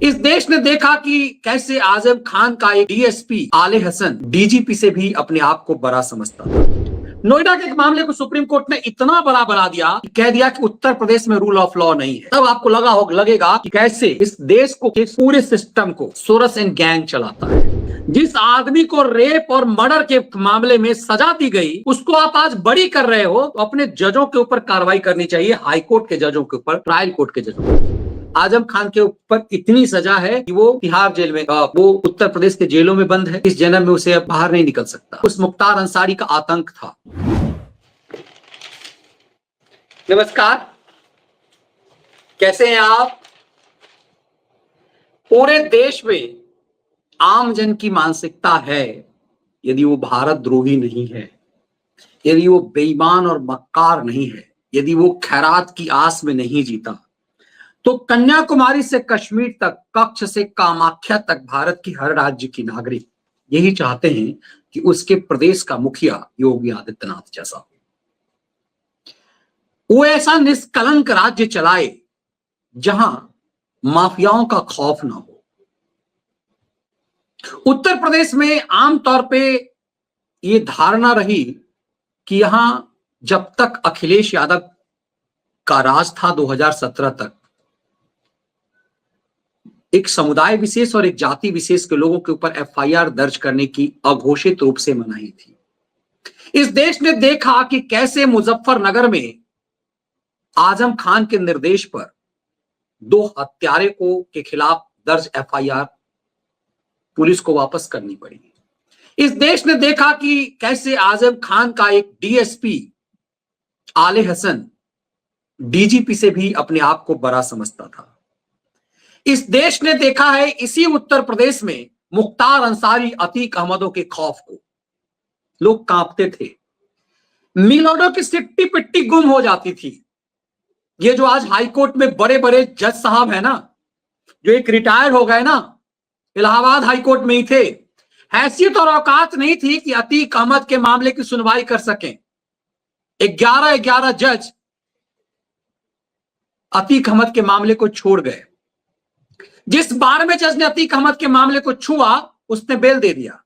इस देश ने देखा कि कैसे आजम खान का एक डीएसपी आले हसन डीजीपी से भी अपने आप को बड़ा समझता था। नोएडा के एक मामले को सुप्रीम कोर्ट ने इतना बड़ा बना दिया कि कह दिया कि उत्तर प्रदेश में रूल ऑफ लॉ नहीं है। तब आपको लगेगा कि कैसे इस देश को, इस पूरे सिस्टम को सोरस एंड गैंग चलाता है। जिस आदमी को रेप और मर्डर के मामले में सजा दी गई, उसको आप आज बरी कर रहे हो, तो अपने जजों के ऊपर कार्रवाई करनी चाहिए, हाई कोर्ट के जजों के ऊपर, ट्रायल कोर्ट के जजों के ऊपर। आजम खान के ऊपर इतनी सजा है कि वो तिहाड़ जेल में, वो उत्तर प्रदेश के जेलों में बंद है। इस जन्म में उसे अब बाहर नहीं निकल सकता। उस मुख्तार अंसारी का आतंक था। नमस्कार, कैसे हैं आप? पूरे देश में आम जन की मानसिकता है, यदि वो भारत द्रोही नहीं है, यदि वो बेईमान और मक्कार नहीं है, यदि वो खैरात की आस में नहीं जीता, तो कन्याकुमारी से कश्मीर तक, कच्छ से कामाख्या तक भारत की हर राज्य की नागरिक यही चाहते हैं कि उसके प्रदेश का मुखिया योगी आदित्यनाथ जैसा हो। वो ऐसा निष्कलंक राज्य चलाए जहां माफियाओं का खौफ ना हो। उत्तर प्रदेश में आमतौर पे ये धारणा रही कि यहां जब तक अखिलेश यादव का राज था 2017 तक, एक समुदाय विशेष और एक जाति विशेष के लोगों के ऊपर एफआईआर दर्ज करने की अघोषित रूप से मनाही थी। इस देश ने देखा कि कैसे मुजफ्फरनगर में आजम खान के निर्देश पर 2 हत्यारे के खिलाफ दर्ज एफआईआर पुलिस को वापस करनी पड़ी। इस देश ने देखा कि कैसे आजम खान का एक डीएसपी आले हसन डीजीपी से भी अपने आप को बड़ा समझता था। इस देश ने देखा है इसी उत्तर प्रदेश में मुख्तार अंसारी, अतीक अहमदों के खौफ को लोग कांपते थे। मिलोडो की सिट्टी पिट्टी गुम हो जाती थी। ये जो आज हाई कोर्ट में बड़े बड़े जज साहब है ना, जो एक रिटायर हो गए ना, इलाहाबाद हाई कोर्ट में ही थे, हैसियत और औकात नहीं थी कि अतीक अहमद के मामले की सुनवाई कर सकें। 11 जज अतीक अहमद के मामले को छोड़ गए। जिस 12वें जज ने अतीक अहमद के मामले को छुआ, उसने बेल दे दिया।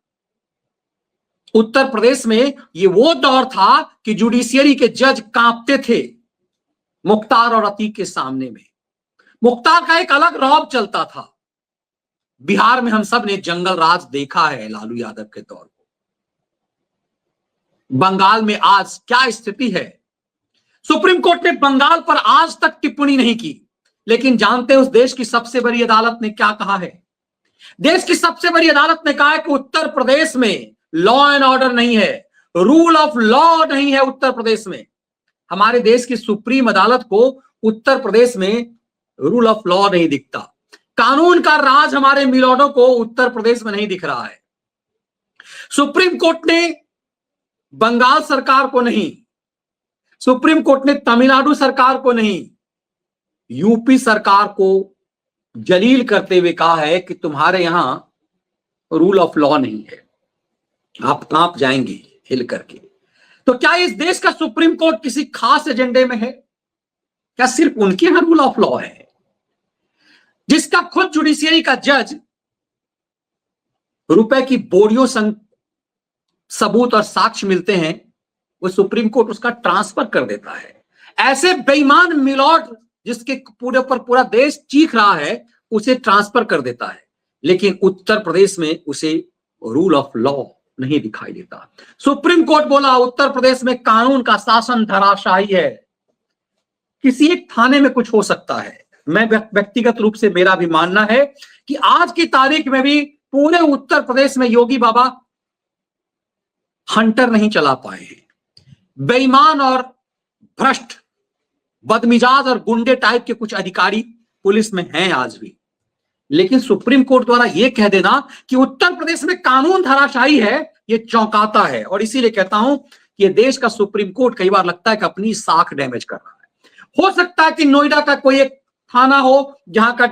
उत्तर प्रदेश में ये वो दौर था कि जुडिशियरी के जज कांपते थे मुख्तार और अतीक के सामने में। मुख्तार का एक अलग रौब चलता था। बिहार में हम सब ने जंगल राज देखा है लालू यादव के दौर को। बंगाल में आज क्या स्थिति है? सुप्रीम कोर्ट ने बंगाल पर आज तक टिप्पणी नहीं की, लेकिन जानते हैं उस देश की सबसे बड़ी अदालत ने क्या कहा है? देश की सबसे बड़ी अदालत ने कहा है कि उत्तर प्रदेश में लॉ एंड ऑर्डर नहीं है, रूल ऑफ लॉ नहीं है उत्तर प्रदेश में। हमारे देश की सुप्रीम अदालत को उत्तर प्रदेश में रूल ऑफ लॉ नहीं दिखता। कानून का राज हमारे मिलोडों को उत्तर प्रदेश में नहीं दिख रहा है। सुप्रीम कोर्ट ने बंगाल सरकार को नहीं, सुप्रीम कोर्ट ने तमिलनाडु सरकार को नहीं, यूपी सरकार को जलील करते हुए कहा है कि तुम्हारे यहां रूल ऑफ लॉ नहीं है, आप कांप जाएंगे हिल करके। तो क्या इस देश का सुप्रीम कोर्ट किसी खास एजेंडे में है? क्या सिर्फ उनके यहां रूल ऑफ लॉ है? जिसका खुद जुडिशियरी का जज रुपए की बोरियों सबूत और साक्ष्य मिलते हैं, वो सुप्रीम कोर्ट उसका ट्रांसफर कर देता है। ऐसे बेईमान मिलोड जिसके पूरे पर पूरा देश चीख रहा है, उसे ट्रांसफर कर देता है। लेकिन उत्तर प्रदेश में उसे रूल ऑफ लॉ नहीं दिखाई देता। सुप्रीम कोर्ट बोला उत्तर प्रदेश में कानून का शासन धराशायी है। किसी एक थाने में कुछ हो सकता है। मैं व्यक्तिगत रूप से मेरा भी मानना है कि आज की तारीख में भी पूरे उत्तर प्रदेश में योगी बाबा हंटर नहीं चला पाए हैं। बेईमान और भ्रष्ट, बदमिजाज और गुंडे टाइप के कुछ अधिकारी पुलिस में हैं आज भी। लेकिन सुप्रीम कोर्ट द्वारा यह कह देना कि उत्तर प्रदेश में कानून धराशायी है, यह चौंकाता है। और इसीलिए कहता हूं कि यह देश का सुप्रीम कोर्ट कई बार लगता है कि अपनी साख डैमेज कर रहा है। हो सकता है कि नोएडा का कोई एक थाना हो जहां का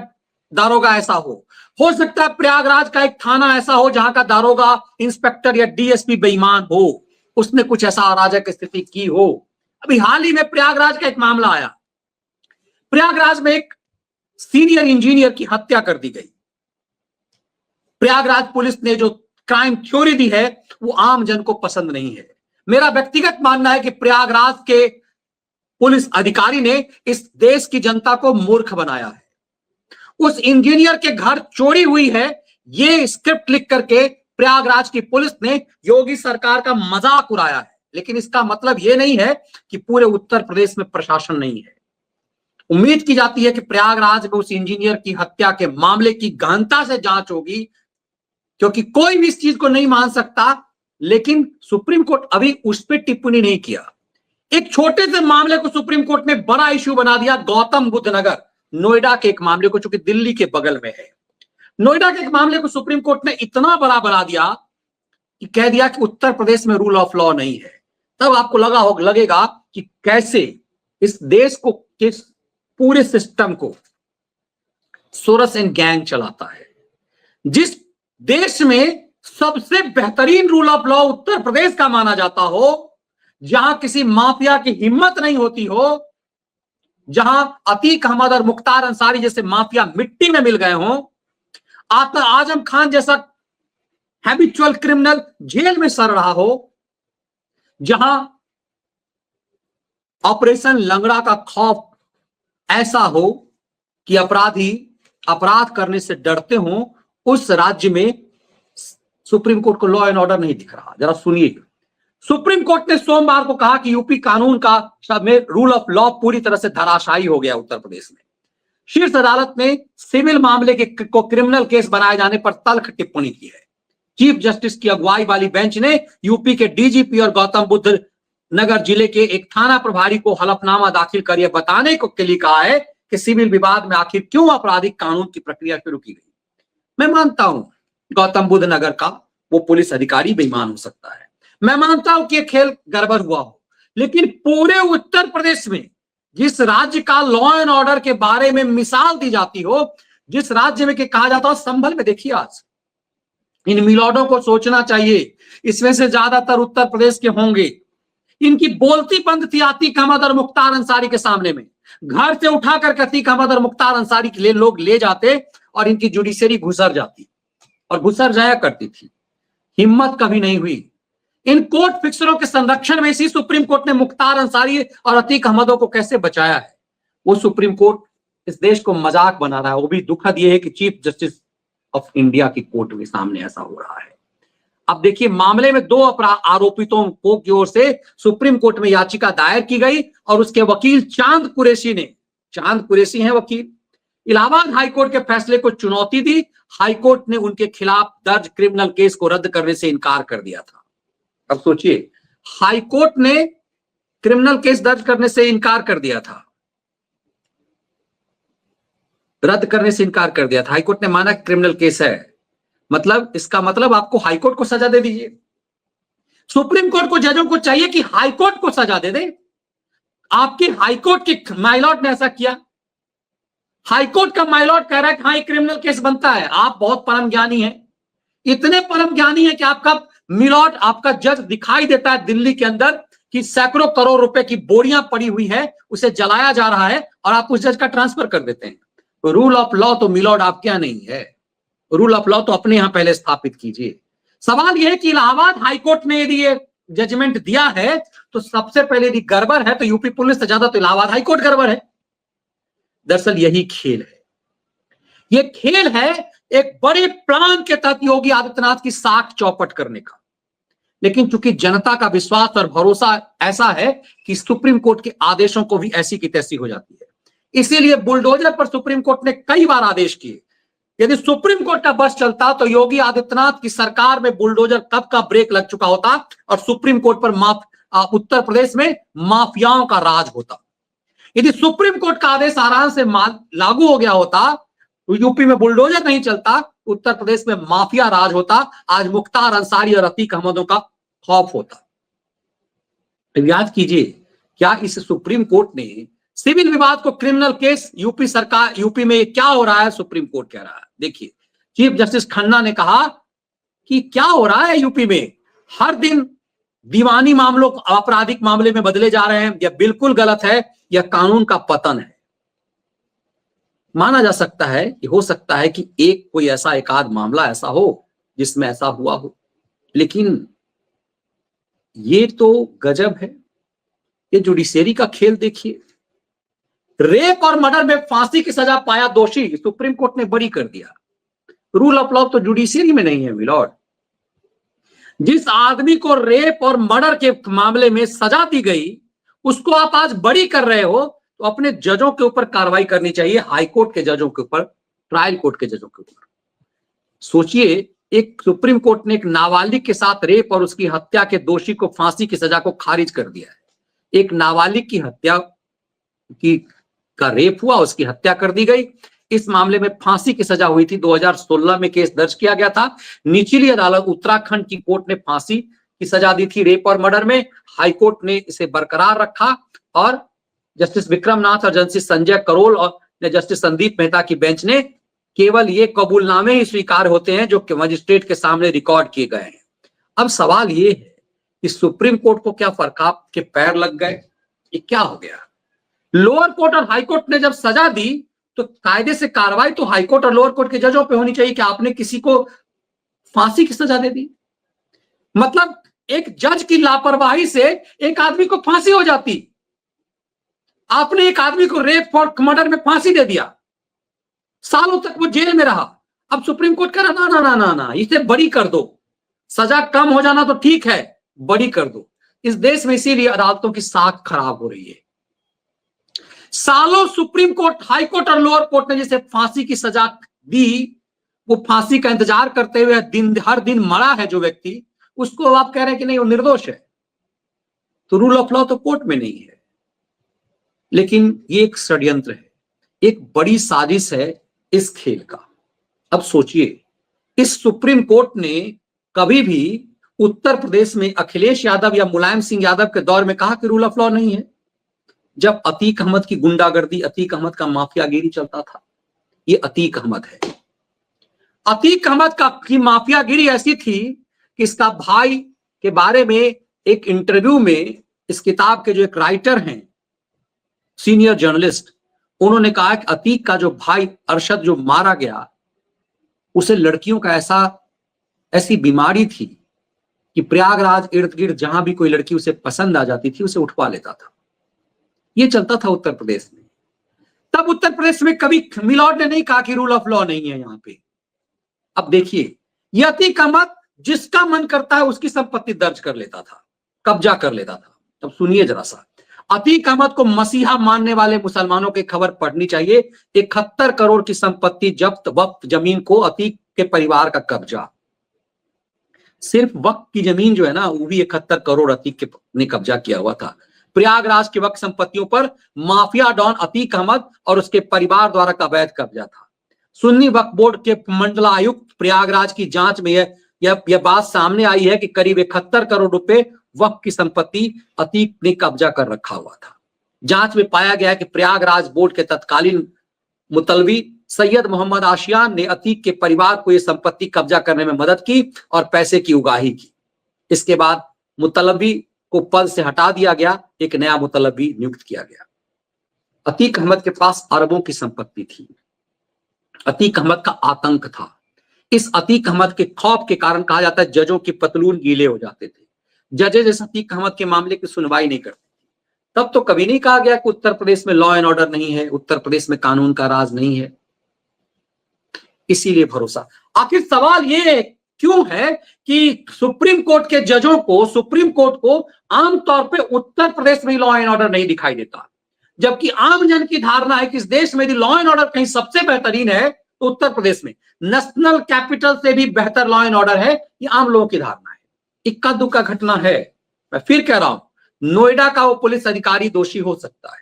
दारोगा ऐसा हो सकता है प्रयागराज का एक थाना ऐसा हो जहां का दारोगा, इंस्पेक्टर या डीएसपी बेईमान हो, उसने कुछ ऐसा अराजक स्थिति की हो। अभी हाल ही में प्रयागराज का एक मामला आया। प्रयागराज में एक सीनियर इंजीनियर की हत्या कर दी गई। प्रयागराज पुलिस ने जो क्राइम थ्योरी दी है वो आम जन को पसंद नहीं है। मेरा व्यक्तिगत मानना है कि प्रयागराज के पुलिस अधिकारी ने इस देश की जनता को मूर्ख बनाया है। उस इंजीनियर के घर चोरी हुई है, ये स्क्रिप्ट लिख करके प्रयागराज की पुलिस ने योगी सरकार का मजाक उड़ाया है। लेकिन इसका मतलब यह नहीं है कि पूरे उत्तर प्रदेश में प्रशासन नहीं है। उम्मीद की जाती है कि प्रयागराज में उस इंजीनियर की हत्या के मामले की गहनता से जांच होगी, क्योंकि कोई भी इस चीज को नहीं मान सकता। लेकिन सुप्रीम कोर्ट अभी उस पर टिप्पणी नहीं किया। एक छोटे से मामले को सुप्रीम कोर्ट ने बड़ा इश्यू बना दिया, गौतम बुद्ध नगर नोएडा के एक मामले को, जो कि दिल्ली के बगल में है। नोएडा के एक मामले को सुप्रीम कोर्ट ने इतना बड़ा बना दिया कि कह दिया कि उत्तर प्रदेश में रूल ऑफ लॉ नहीं है। तब आपको लगेगा कि कैसे इस देश को, किस पूरे सिस्टम को सोरस एंड गैंग चलाता है। जिस देश में सबसे बेहतरीन rule of law Uttar Pradesh का माना जाता हो, जहां किसी माफिया की हिम्मत नहीं होती हो, जहां अतीक अहमद और मुख्तार अंसारी जैसे माफिया मिट्टी में मिल गए हों, आजम खान जैसा हैबिचुअल क्रिमिनल जेल में सड़ रहा हो, जहां ऑपरेशन लंगड़ा का खौफ ऐसा हो कि अपराधी अपराध करने से डरते हों, उस राज्य में सुप्रीम कोर्ट को लॉ एंड ऑर्डर नहीं दिख रहा। जरा सुनिए, सुप्रीम कोर्ट ने सोमवार को कहा कि यूपी कानून का में रूल ऑफ लॉ पूरी तरह से धराशायी हो गया उत्तर प्रदेश में। शीर्ष अदालत ने सिविल मामले को क्रिमिनल केस बनाए जाने पर तल्ख टिप्पणी की है। चीफ जस्टिस की अगुवाई वाली बेंच ने यूपी के डीजीपी और गौतम बुद्ध नगर जिले के एक थाना प्रभारी को हलफनामा दाखिल कर यह बताने के लिए कहा है कि सिविल विवाद में आखिर क्यों आपराधिक कानून की प्रक्रिया शुरू की गई। मैं मानता हूं गौतम बुद्ध नगर का वो पुलिस अधिकारी बेईमान हो सकता है, मैं मानता हूं कि यह खेल गड़बड़ हुआ हो, लेकिन पूरे उत्तर प्रदेश में जिस राज्य का लॉ एंड ऑर्डर के बारे में मिसाल दी जाती हो, जिस राज्य में कहा जाता हो, संभल में देखिए आज इन मिलॉर्डों को सोचना चाहिए, इसमें से ज्यादातर उत्तर प्रदेश के होंगे। इनकी बोलती बंद थी अतीक अहमद और मुख्तार अंसारी के सामने में। घर से उठाकर अतीक अहमद और मुख्तार अंसारी के लिए लोग ले जाते और इनकी जुडिशरी घुसर जाती और घुसर जाया करती थी। हिम्मत कभी नहीं हुई। इन कोर्ट फिक्सरों के संरक्षण में इसी सुप्रीम कोर्ट ने मुख्तार अंसारी और अतीक अहमदों को कैसे बचाया है। वो सुप्रीम कोर्ट इस देश को मजाक बना रहा है। वो भी दुखद यह है कि चीफ जस्टिस ऑफ इंडिया की कोर्ट के सामने ऐसा हो रहा है। अब देखिए, मामले में 2 आरोपितों की ओर से सुप्रीम कोर्ट में याचिका दायर की गई और उसके वकील चांद कुरैशी हैं वकील, इलाहाबाद हाईकोर्ट के फैसले को चुनौती दी। हाईकोर्ट ने उनके खिलाफ दर्ज क्रिमिनल केस को रद्द करने से इनकार कर दिया था। अब सोचिए, हाईकोर्ट ने क्रिमिनल केस दर्ज करने से इनकार कर दिया था, रद्द करने से इनकार कर दिया था। हाईकोर्ट ने माना क्रिमिनल केस है, मतलब इसका मतलब आपको हाईकोर्ट को सजा दे दीजिए। सुप्रीम कोर्ट को, जजों को चाहिए कि हाईकोर्ट को सजा दे दे। आपकी हाईकोर्ट के माइलॉर्ड ने ऐसा किया। हाईकोर्ट का माइलॉर्ड कह रहा है कि हाँ, ये क्रिमिनल केस बनता है। आप बहुत परम ज्ञानी हैं, इतने परम ज्ञानी है कि आपका मिलॉर्ड, आपका जज दिखाई देता है दिल्ली के अंदर कि सैकड़ों करोड़ रुपए की बोरियां पड़ी हुई है, उसे जलाया जा रहा है और आप उस जज का ट्रांसफर कर देते हैं। तो रूल ऑफ लॉ तो मिलॉर्ड आप क्या नहीं है, रूल ऑफ लॉ तो अपने यहां पहले स्थापित कीजिए। सवाल यह है कि इलाहाबाद हाईकोर्ट ने यदि ये जजमेंट दिया है तो सबसे पहले यदि गड़बड़ है तो यूपी पुलिस से ज्यादा तो इलाहाबाद हाईकोर्ट गड़बड़ है। दरअसल यही खेल है। ये खेल है एक बड़े प्लान के तहत योगी आदित्यनाथ की साख चौपट करने का। लेकिन चूंकि जनता का विश्वास और भरोसा ऐसा है कि सुप्रीम कोर्ट के आदेशों को भी ऐसी की तैसी हो जाती है, इसीलिए बुलडोजर पर सुप्रीम कोर्ट ने कई बार आदेश किए। यदि सुप्रीम कोर्ट का बस चलता तो योगी आदित्यनाथ की सरकार में बुलडोजर कब का ब्रेक लग चुका होता और सुप्रीम कोर्ट पर उत्तर प्रदेश में माफियाओं का राज होता। यदि सुप्रीम कोर्ट का आदेश आराम से लागू हो गया होता तो यूपी में बुलडोजर नहीं चलता, उत्तर प्रदेश में माफिया राज होता। आज मुख्तार अंसारी और अतीक अहमदों का खौफ होता। तो याद कीजिए, क्या इस सुप्रीम कोर्ट ने सिविल विवाद को क्रिमिनल केस, यूपी में क्या हो रहा है सुप्रीम कोर्ट कह रहा है। देखिए, चीफ जस्टिस खन्ना ने कहा कि क्या हो रहा है यूपी में, हर दिन दीवानी मामलों आपराधिक मामले में बदले जा रहे हैं, यह बिल्कुल गलत है, यह कानून का पतन है। माना जा सकता है कि हो सकता है कि एक कोई ऐसा एक आध मामला ऐसा हो जिसमें ऐसा हुआ हो, लेकिन ये तो गजब है। ये जुडिशरी का खेल देखिए। रेप और मर्डर में फांसी की सजा पाया दोषी, सुप्रीम कोर्ट ने बरी कर दिया। रूल ऑफ लॉ तो जुडिशरी में नहीं है मिलॉर्ड। जिस आदमी को रेप और मर्डर के मामले में सजा दी गई उसको आप आज बरी कर रहे हो, तो अपने जजों के ऊपर कार्रवाई करनी चाहिए, हाई कोर्ट के जजों के ऊपर, ट्रायल कोर्ट के जजों के ऊपर। सोचिए, एक सुप्रीम कोर्ट ने एक नाबालिग के साथ रेप और उसकी हत्या के दोषी को फांसी की सजा को खारिज कर दिया है। एक नाबालिग की हत्या की का रेप हुआ, उसकी हत्या कर दी गई। इस मामले में फांसी की सजा हुई थी। 2016 में केस दर्ज किया गया था। निचली अदालत उत्तराखंड की कोर्ट ने फांसी की सजा दी थी रेप और मर्डर में। हाई कोर्ट ने इसे बरकरार रखा और जस्टिस विक्रमनाथ और जस्टिस संजय करोल और जस्टिस संदीप मेहता की बेंच ने केवल ये कबूलनामे ही स्वीकार होते हैं जो मजिस्ट्रेट के सामने रिकॉर्ड किए गए हैं। अब सवाल ये है कि सुप्रीम कोर्ट को क्या फरकाब के पैर लग गए? ये क्या हो गया? लोअर कोर्ट और हाई कोर्ट ने जब सजा दी तो कायदे से कार्रवाई तो हाई कोर्ट और लोअर कोर्ट के जजों पे होनी चाहिए कि आपने किसी को फांसी की सजा दे दी। मतलब एक जज की लापरवाही से एक आदमी को फांसी हो जाती। आपने एक आदमी को रेप और मर्डर में फांसी दे दिया, सालों तक वो जेल में रहा। अब सुप्रीम कोर्ट कह रहा ना ना ना ना, इसे बरी कर दो। सजा कम हो जाना तो ठीक है, बरी कर दो। इस देश में इसीलिए अदालतों की साख खराब हो रही है। सालों सुप्रीम कोर्ट, हाई कोर्ट और लोअर कोर्ट ने जिसे फांसी की सजा दी, वो फांसी का इंतजार करते हुए हर दिन मरा है जो व्यक्ति, उसको आप कह रहे हैं कि नहीं वो निर्दोष है। तो रूल ऑफ लॉ तो कोर्ट में नहीं है। लेकिन ये एक षड्यंत्र है, एक बड़ी साजिश है इस खेल का। अब सोचिए, इस सुप्रीम कोर्ट ने कभी भी उत्तर प्रदेश में अखिलेश यादव या मुलायम सिंह यादव के दौर में कहा कि रूल ऑफ लॉ नहीं है? जब अतीक अहमद की गुंडागर्दी, अतीक अहमद का माफियागिरी चलता था, ये अतीक अहमद है। अतीक अहमद की माफियागिरी ऐसी थी कि इसका भाई के बारे में एक इंटरव्यू में इस किताब के जो एक राइटर हैं, सीनियर जर्नलिस्ट, उन्होंने कहा कि अतीक का जो भाई अरशद जो मारा गया, उसे लड़कियों का ऐसी बीमारी थी कि प्रयागराज इर्द गिर्द जहां भी कोई लड़की उसे पसंद आ जाती थी उसे उठवा लेता था। ये चलता था उत्तर प्रदेश में। तब उत्तर प्रदेश में कभी मिलॉर्ड ने नहीं कहा कि रूल ऑफ लॉ नहीं है यहां पे। अब देखिए, ये अतीक अहमद जिसका मन करता है उसकी संपत्ति दर्ज कर लेता था, कब्जा कर लेता था। अब सुनिए जरा सा, अतीक अहमद को मसीहा मानने वाले मुसलमानों की खबर पढ़नी चाहिए। 71 करोड़ की संपत्ति जब्त, वक्फ जमीन को अतीक के परिवार का कब्जा। सिर्फ वक्फ की जमीन जो है ना, वो भी 71 करोड़ अतीक ने कब्जा किया हुआ था। प्रयागराज के वक्फ संपत्तियों पर माफिया डॉन अतीक अहमद और उसके परिवार द्वारा का अवैध कब्जा था। सुन्नी वक्फ बोर्ड के मंडलायुक्त प्रयागराज की जांच में यह बात सामने आई है कि करीब 71 करोड़ रुपए वक्फ की संपत्ति अतीक ने कब्जा कर रखा हुआ था। जांच में पाया गया कि प्रयागराज बोर्ड के तत्कालीन मुतलवी सैयद मोहम्मद आशियान ने अतीक के परिवार को यह संपत्ति कब्जा करने में मदद की और पैसे की उगाही की। इसके बाद मुतलवी को पद से हटा दिया गया, एक नया मुतलवी नियुक्त किया गया। अतीक अहमद के पास अरबों की संपत्ति थी। अतीक अहमद का आतंक था। इस अतीक अहमद के खौफ के कारण कहा जाता है जजों की पतलून गीले हो जाते थे। जजेज इस अतीक अहमद के मामले की सुनवाई नहीं करते। तब तो कभी नहीं कहा गया कि उत्तर प्रदेश में लॉ एंड ऑर्डर नहीं है, उत्तर प्रदेश में कानून का राज नहीं है। इसीलिए भरोसा। आखिर सवाल ये क्यों है कि सुप्रीम कोर्ट के जजों को, सुप्रीम कोर्ट को आमतौर पे उत्तर प्रदेश में लॉ एंड ऑर्डर नहीं दिखाई देता, जबकि आम जन की धारणा है कि इस देश में यदि लॉ एंड ऑर्डर कहीं सबसे बेहतरीन है तो उत्तर प्रदेश में, नेशनल कैपिटल से भी बेहतर लॉ एंड ऑर्डर है। ये आम लोगों की धारणा है। इक्का दुक्का घटना है। मैं फिर कह रहा हूं, नोएडा का वो पुलिस अधिकारी दोषी हो सकता है,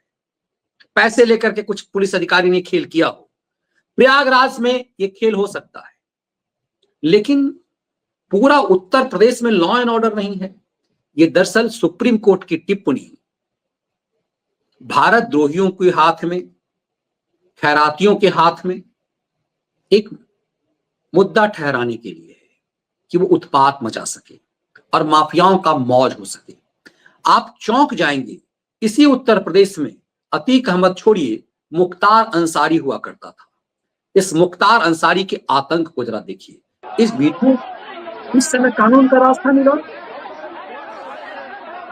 पैसे लेकर के कुछ पुलिस अधिकारी ने खेल किया हो, प्रयागराज में ये खेल हो सकता है, लेकिन पूरा उत्तर प्रदेश में लॉ एंड ऑर्डर नहीं है। ये दरअसल सुप्रीम कोर्ट की टिप्पणी भारत द्रोहियों के हाथ में, खैरातियों के हाथ में एक मुद्दा ठहराने के लिए है कि वो उत्पात मचा सके और माफियाओं का मौज हो सके। आप चौंक जाएंगे, इसी उत्तर प्रदेश में अतीक अहमद छोड़िए, मुख्तार अंसारी हुआ करता था। इस मुख्तार अंसारी के आतंक को जरा देखिए। इस वीडियो इस समय कानून का रास्ता मिला।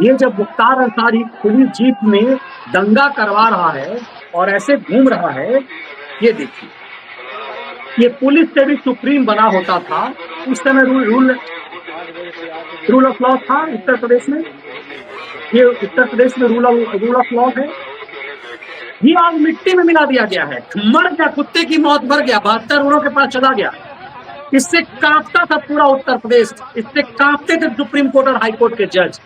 ये जब मुख्तार अंसारी पुलिस जीप में दंगा करवा रहा है और ऐसे घूम रहा है, ये देखिए, ये पुलिस से भी सुप्रीम बना होता था उस समय। रूल ऑफ लॉ था उत्तर प्रदेश में। ये उत्तर प्रदेश में रूल ऑफ लॉ है। ये आज मिट्टी में मिला दिया गया है। मर गया, कुत्ते की मौत मर गया, 72 उड़ों के पास चला गया। इससे कांपता था पूरा उत्तर प्रदेश, इससे कांपते थे सुप्रीम कोर्ट और हाई कोर्ट के जज।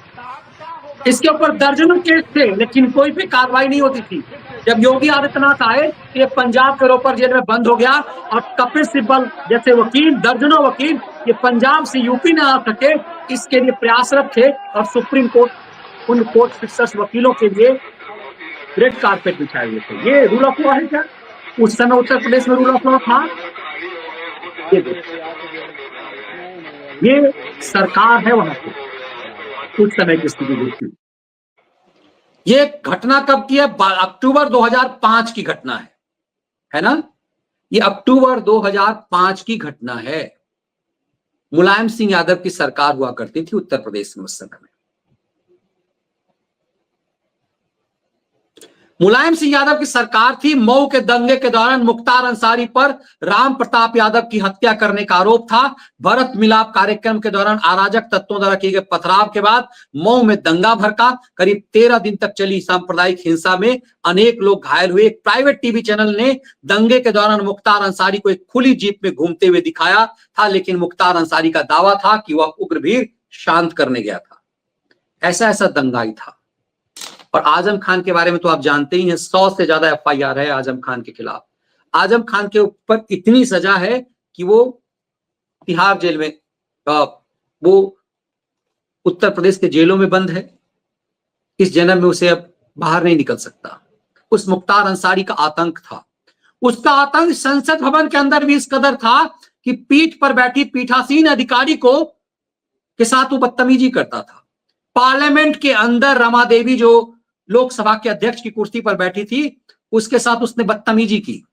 इसके ऊपर दर्जनों केस थे, लेकिन कोई भी कार्रवाई नहीं होती थी। जब योगी आदित्यनाथ आए तो ये पंजाब के रोपर जेल में बंद हो गया और कपिल सिब्बल जैसे वकील, दर्जनों वकील ये पंजाब से यूपी न आ सके, इसके लिए प्रयासरत थे और सुप्रीम कोर्ट उन कोर्ट फिक्सर्स वकीलों के लिए रेड कारपेट बिछाए हुए थे। ये रूल ऑफ लॉ है क्या? उस समय उत्तर प्रदेश में रूल ऑफ लॉ था? ये सरकार है वहां पे उस समय की स्थिति देखी। ये घटना कब की है? अक्टूबर 2005 की घटना है ना? ये अक्टूबर 2005 की घटना है। मुलायम सिंह यादव की सरकार हुआ करती थी उत्तर प्रदेश में उस समय में। मुलायम सिंह यादव की सरकार थी। मऊ के दंगे के दौरान मुख्तार अंसारी पर राम प्रताप यादव की हत्या करने का आरोप था। भरत मिलाप कार्यक्रम के दौरान अराजक तत्वों द्वारा किए गए पथराव के बाद मऊ में दंगा भड़का। करीब 13 दिन तक चली सांप्रदायिक हिंसा में अनेक लोग घायल हुए। एक प्राइवेट टीवी चैनल ने दंगे के दौरान मुख्तार अंसारी को एक खुली जीप में घूमते हुए दिखाया था, लेकिन मुख्तार अंसारी का दावा था कि वह उग्र भीड़ शांत करने गया था। ऐसा दंगाई था। और आजम खान के बारे में तो आप जानते ही हैं, 100 से ज्यादा एफआईआर है आजम खान के खिलाफ। आजम खान के ऊपर इतनी सजा है कि वो तिहाड़ जेल में, वो उत्तर प्रदेश के जेलों में बंद है। इस जन्म में उसे अब बाहर नहीं निकल सकता। उस मुख्तार अंसारी का आतंक था। उसका आतंक संसद भवन के अंदर भी इस कदर था कि पीठ पर बैठी पीठासीन अधिकारी के साथ वो बदतमीजी करता था। पार्लियामेंट के अंदर रमा देवी जो लोकसभा के अध्यक्ष की कुर्सी पर बैठी थी, उसके साथ उसने बदतमीजी की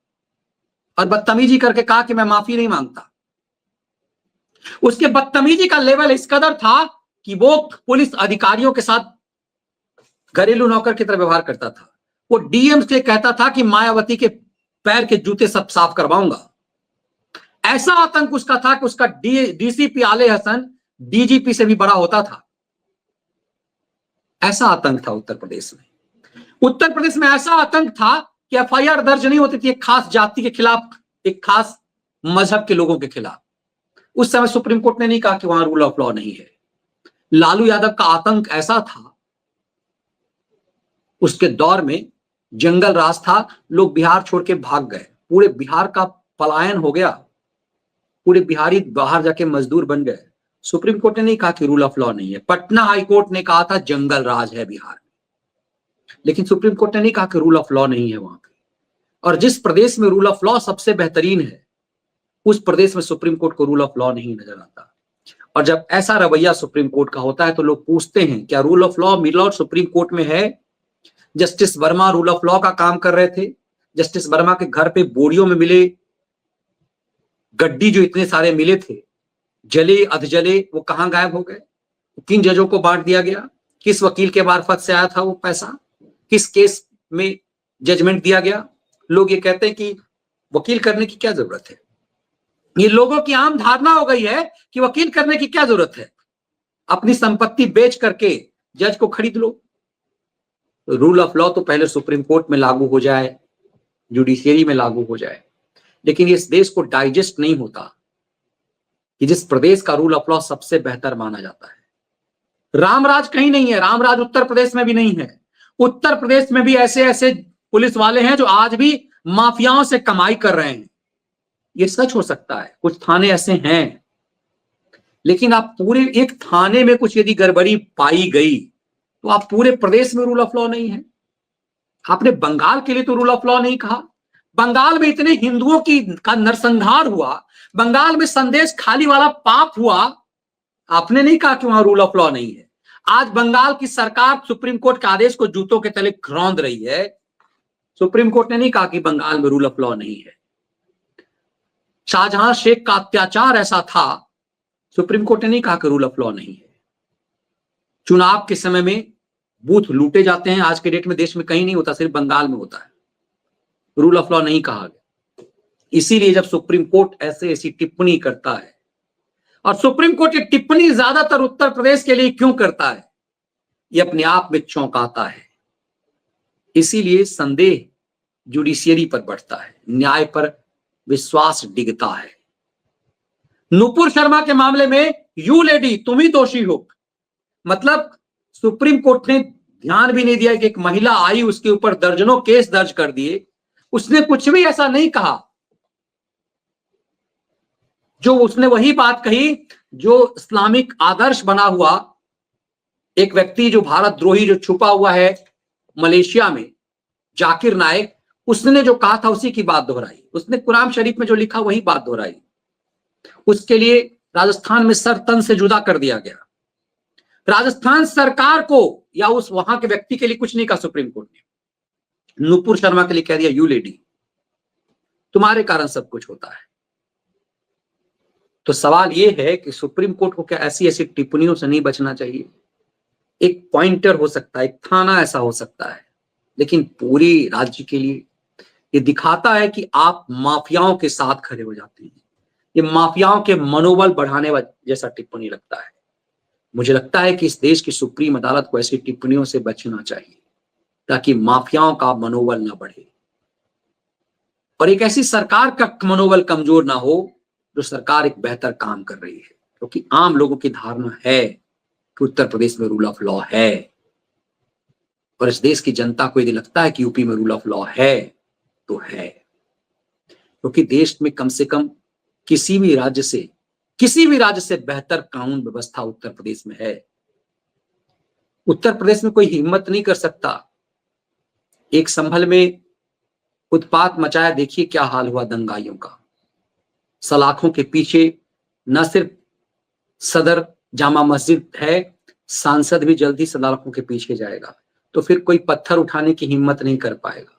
और बदतमीजी करके कहा कि मैं माफी नहीं मांगता। उसके बदतमीजी का लेवल इस कदर था कि वो पुलिस अधिकारियों के साथ घरेलू नौकर की तरह व्यवहार करता था। वो डीएम से कहता था कि मायावती के पैर के जूते सब साफ करवाऊंगा। ऐसा आतंक उसका था कि उसका डीसीपी आले हसन डीजीपी से भी बड़ा होता था। ऐसा आतंक था उत्तर प्रदेश में। उत्तर प्रदेश में ऐसा आतंक था कि एफआईआर दर्ज नहीं होती थी एक खास जाति के खिलाफ, एक खास मजहब के लोगों के खिलाफ। उस समय सुप्रीम कोर्ट ने नहीं कहा कि वहां रूल ऑफ लॉ नहीं है। लालू यादव का आतंक ऐसा था, उसके दौर में जंगल राज था, लोग बिहार छोड़ के भाग गए, पूरे बिहार का पलायन हो गया, पूरे बिहारी बाहर जाके मजदूर बन गए। सुप्रीम कोर्ट ने नहीं कहा कि रूल ऑफ लॉ नहीं है। पटना हाई कोर्ट ने कहा था जंगल राज है बिहार में, लेकिन सुप्रीम कोर्ट ने नहीं कहा कि रूल ऑफ लॉ नहीं है वहां पे। और जिस प्रदेश में रूल ऑफ लॉ सबसे बेहतरीन है, उस प्रदेश में सुप्रीम कोर्ट को रूल ऑफ लॉ नहीं नजर आता। और जब ऐसा रवैया सुप्रीम कोर्ट का होता है तो लोग पूछते हैं क्या rule of law milord supreme court में है? Justice Verma rule of law का काम कर रहे थे। जस्टिस वर्मा के घर पे बोरियों में मिले गड्डी जो इतने सारे मिले थे, जले अधजले, वो कहां गायब हो गए? किन जजों को बांट दिया गया? किस वकील के मार्फत से आया था वो पैसा? किस केस में जजमेंट दिया गया? लोग ये कहते हैं कि वकील करने की क्या जरूरत है। ये लोगों की आम धारणा हो गई है कि वकील करने की क्या जरूरत है, अपनी संपत्ति बेच करके जज को खरीद लो। रूल ऑफ लॉ तो पहले सुप्रीम कोर्ट में लागू हो जाए, जुडिशियरी में लागू हो जाए, लेकिन इस देश को डाइजेस्ट नहीं होता कि जिस प्रदेश का रूल ऑफ लॉ सबसे बेहतर माना जाता है। रामराज कहीं नहीं है, रामराज उत्तर प्रदेश में भी नहीं है। उत्तर प्रदेश में भी ऐसे ऐसे पुलिस वाले हैं जो आज भी माफियाओं से कमाई कर रहे हैं। ये सच हो सकता है, कुछ थाने ऐसे हैं, लेकिन आप पूरे एक थाने में कुछ यदि गड़बड़ी पाई गई तो आप पूरे प्रदेश में रूल ऑफ लॉ नहीं है। आपने बंगाल के लिए तो रूल ऑफ लॉ नहीं कहा। बंगाल में इतने हिंदुओं का नरसंहार हुआ, बंगाल में संदेश खाली वाला पाप हुआ, आपने नहीं कहा कि वहां रूल ऑफ लॉ नहीं है। आज बंगाल की सरकार सुप्रीम कोर्ट के आदेश को जूतों के तले रौंद रही है। सुप्रीम कोर्ट ने नहीं कहा कि बंगाल में रूल ऑफ लॉ नहीं है। शाहजहां शेख का अत्याचार ऐसा था, सुप्रीम कोर्ट ने नहीं कहा कि रूल ऑफ लॉ नहीं है। चुनाव के समय में बूथ लूटे जाते हैं, आज के डेट में देश में कहीं नहीं होता, सिर्फ बंगाल में होता है। रूल ऑफ लॉ नहीं कहा गया। इसीलिए जब सुप्रीम कोर्ट ऐसी टिप्पणी करता है, और सुप्रीम कोर्ट की टिप्पणी ज्यादातर उत्तर प्रदेश के लिए क्यों करता है, यह अपने आप में चौंकाता है। इसीलिए संदेह जुडिशियरी पर बढ़ता है, न्याय पर विश्वास डिगता है। नुपुर शर्मा के मामले में यू लेडी तुम ही दोषी हो, मतलब सुप्रीम कोर्ट ने ध्यान भी नहीं दिया कि एक महिला आई, उसके ऊपर दर्जनों केस दर्ज कर दिए, उसने कुछ भी ऐसा नहीं कहा। जो उसने वही बात कही जो इस्लामिक आदर्श बना हुआ एक व्यक्ति, जो भारत द्रोही, जो छुपा हुआ है मलेशिया में, जाकिर नायक, उसने जो कहा था उसी की बात दोहराई। उसने कुरान शरीफ में जो लिखा वही बात दोहराई। उसके लिए राजस्थान में सर तन से जुदा कर दिया गया। राजस्थान सरकार को या उस वहां के व्यक्ति के लिए कुछ नहीं कहा सुप्रीम कोर्ट ने। नुपुर शर्मा के लिए कह दिया, यू लेडी तुम्हारे कारण सब कुछ होता है। तो सवाल यह है कि सुप्रीम कोर्ट को क्या ऐसी ऐसी टिप्पणियों से नहीं बचना चाहिए? एक पॉइंटर हो सकता है, एक थाना ऐसा हो सकता है, लेकिन पूरी राज्य के लिए ये दिखाता है कि आप माफियाओं के साथ खड़े हो जाते हैं। ये माफियाओं के मनोबल बढ़ाने जैसा टिप्पणी लगता है। मुझे लगता है कि इस देश की सुप्रीम अदालत को ऐसी टिप्पणियों से बचना चाहिए ताकि माफियाओं का मनोबल ना बढ़े और एक ऐसी सरकार का मनोबल कमजोर ना हो जो सरकार एक बेहतर काम कर रही है। क्योंकि आम लोगों की धारणा है कि उत्तर प्रदेश में रूल ऑफ लॉ है, और इस देश की जनता को यदि लगता है कि यूपी में रूल ऑफ लॉ है तो है, क्योंकि देश में कम से कम किसी भी राज्य से बेहतर कानून व्यवस्था उत्तर प्रदेश में है। उत्तर प्रदेश में कोई हिम्मत नहीं कर सकता। एक संभल में उत्पात मचाया, देखिए क्या हाल हुआ दंगाइयों का। सलाखों के पीछे न सिर्फ सदर जामा मस्जिद है, सांसद भी जल्दी सलाखों के पीछे जाएगा, तो फिर कोई पत्थर उठाने की हिम्मत नहीं कर पाएगा।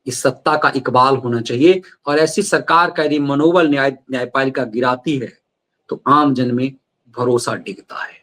इस सत्ता का इकबाल होना चाहिए, और ऐसी सरकार का यदि मनोबल न्यायपालिका गिराती है तो आम जन में भरोसा डिगता है।